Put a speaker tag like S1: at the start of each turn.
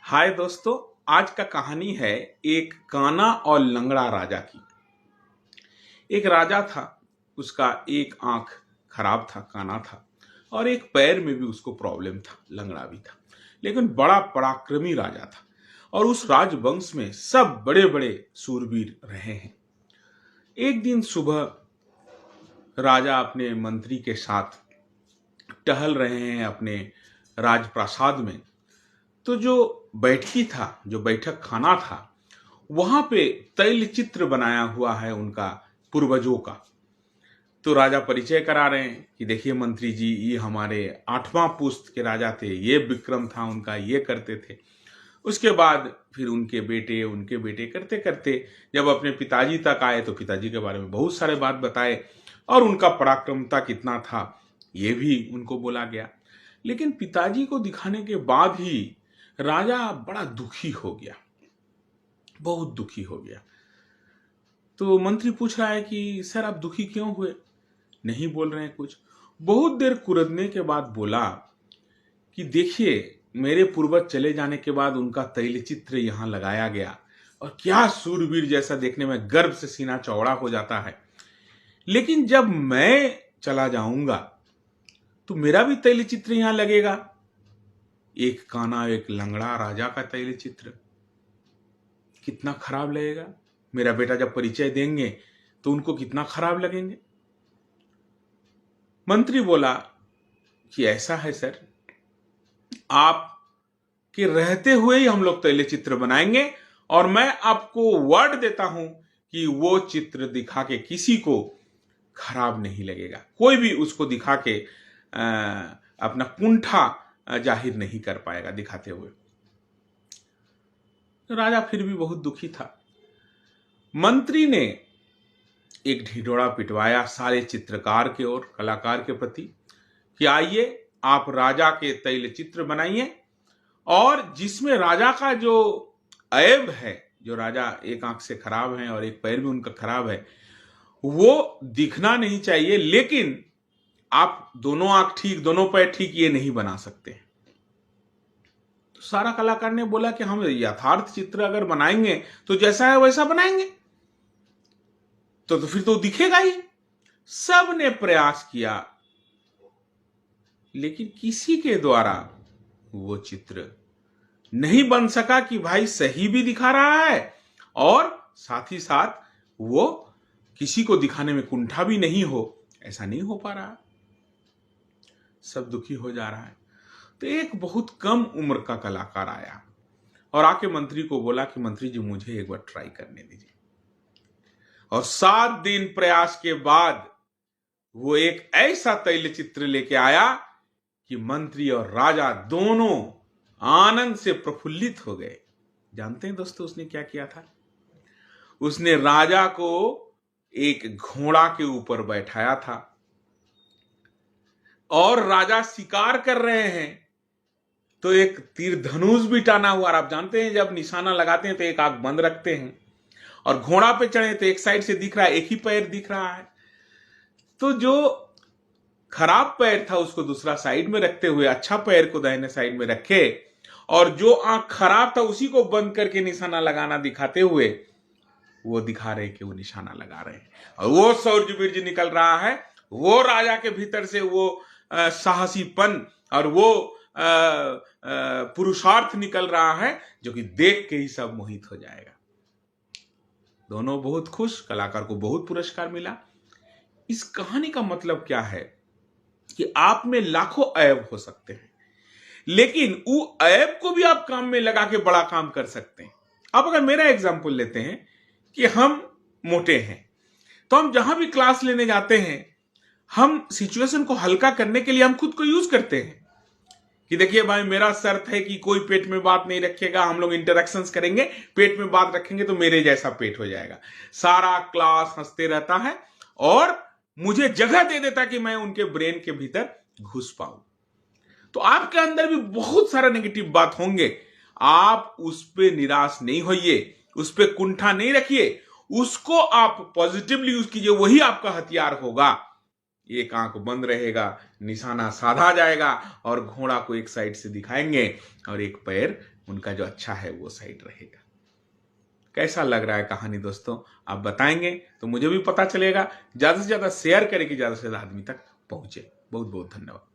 S1: हाय दोस्तों। आज का कहानी है एक काना और लंगड़ा राजा की। एक राजा था, उसका एक आंख खराब था, काना था, और एक पैर में भी उसको प्रॉब्लम था, लंगड़ा भी था, लेकिन बड़ा पराक्रमी राजा था और उस राजवंश में सब बड़े बड़े सूरवीर रहे हैं। एक दिन सुबह राजा अपने मंत्री के साथ टहल रहे हैं अपने राजप्रासाद में। तो जो बैठक खाना था, वहां पे तैल चित्र बनाया हुआ है उनका पूर्वजों का। तो राजा परिचय करा रहे हैं कि देखिए मंत्री जी, ये हमारे 8वां पुश्त के राजा थे, ये विक्रम था उनका, ये करते थे। उसके बाद फिर उनके बेटे करते करते जब अपने पिताजी तक आए तो पिताजी के बारे में बहुत सारे बात बताए और उनका पराक्रमता कितना था ये भी उनको बोला गया। लेकिन पिताजी को दिखाने के बाद ही राजा बड़ा दुखी हो गया, बहुत दुखी हो गया। तो मंत्री पूछ रहा है कि सर आप दुखी क्यों हुए, नहीं बोल रहे हैं कुछ। बहुत देर कुरदने के बाद बोला कि देखिए, मेरे पूर्वज चले जाने के बाद उनका तैलचित्र यहां लगाया गया और क्या सूरवीर जैसा, देखने में गर्व से सीना चौड़ा हो जाता है। लेकिन जब मैं चला जाऊंगा तो मेरा भी तैलचित्र यहां लगेगा, एक काना एक लंगड़ा राजा का तैलचित्र। कितना खराब लगेगा। मेरा बेटा जब परिचय देंगे तो उनको कितना खराब लगेंगे। मंत्री बोला कि ऐसा है सर, आप के रहते हुए ही हम लोग तैलचित्र बनाएंगे और मैं आपको वर्ड देता हूं कि वो चित्र दिखा के किसी को खराब नहीं लगेगा, कोई भी उसको दिखा के अपना कुंठा जाहिर नहीं कर पाएगा दिखाते हुए। तो राजा फिर भी बहुत दुखी था। मंत्री ने एक ढिढोरा पिटवाया सारे चित्रकार के और कलाकार के प्रति कि आइए आप राजा के तैलचित्र बनाइए और जिसमें राजा का जो ऐब है, जो राजा एक आंख से खराब है और एक पैर भी उनका खराब है, वो दिखना नहीं चाहिए। लेकिन आप दोनों आंख ठीक, दोनों पैर ठीक, ये नहीं बना सकते। तो सारा कलाकार ने बोला कि हम यथार्थ चित्र अगर बनाएंगे तो जैसा है वैसा बनाएंगे, तो फिर तो दिखेगा ही। सब ने प्रयास किया लेकिन किसी के द्वारा वो चित्र नहीं बन सका कि भाई सही भी दिखा रहा है और साथ ही साथ वो किसी को दिखाने में कुंठा भी नहीं हो, ऐसा नहीं हो पा रहा। सब दुखी हो जा रहा है। तो एक बहुत कम उम्र का कलाकार आया और आके मंत्री को बोला कि मंत्री जी, मुझे एक बार ट्राई करने दीजिए। और 7 दिन प्रयास के बाद वो एक ऐसा तैलचित्र लेके आया कि मंत्री और राजा दोनों आनंद से प्रफुल्लित हो गए। जानते हैं दोस्तों उसने क्या किया था? उसने राजा को एक घोड़ा के ऊपर बैठाया था और राजा शिकार कर रहे हैं, तो एक तीर धनुष भी टाना हुआ। आप जानते हैं जब निशाना लगाते हैं तो एक आंख बंद रखते हैं, और घोड़ा पे चढ़े तो एक साइड से दिख रहा है, एक ही पैर दिख रहा है। तो जो खराब पैर था उसको दूसरा साइड में रखते हुए अच्छा पैर को दाहिने साइड में रखे, और जो आंख खराब था उसी को बंद करके निशाना लगाना दिखाते हुए वो दिखा रहे कि वो निशाना लगा रहे हैं। और वो सूरवीर जी निकल रहा है, वो राजा के भीतर से वो साहसीपन और वो पुरुषार्थ निकल रहा है जो कि देख के ही सब मोहित हो जाएगा। दोनों बहुत खुश, कलाकार को बहुत पुरस्कार मिला। इस कहानी का मतलब क्या है कि आप में लाखों ऐब हो सकते हैं, लेकिन वो ऐब को भी आप काम में लगा के बड़ा काम कर सकते हैं। अब अगर मेरा एग्जांपल लेते हैं कि हम मोटे हैं, तो हम जहां भी क्लास लेने जाते हैं, हम सिचुएशन को हल्का करने के लिए हम खुद को यूज करते हैं कि देखिए भाई, मेरा शर्त है कि कोई पेट में बात नहीं रखेगा, हम लोग इंटरेक्शंस करेंगे, पेट में बात रखेंगे तो मेरे जैसा पेट हो जाएगा। सारा क्लास हंसते रहता है और मुझे जगह दे देता कि मैं उनके ब्रेन के भीतर घुस पाऊं। तो आपके अंदर भी बहुत सारा नेगेटिव बात होंगे, आप उस पर निराश नहीं होइए, उस पर कुंठा नहीं रखिए, उसको आप पॉजिटिवली यूज कीजिए, वही आपका हथियार होगा। एक आंख बंद रहेगा, निशाना साधा जाएगा और घोड़ा को एक साइड से दिखाएंगे और एक पैर उनका जो अच्छा है वो साइड रहेगा। कैसा लग रहा है कहानी दोस्तों? आप बताएंगे तो मुझे भी पता चलेगा। ज़्यादा से ज़्यादा शेयर करें कि ज़्यादा से ज़्यादा आदमी तक पहुंचे। बहुत बहुत धन्यवाद।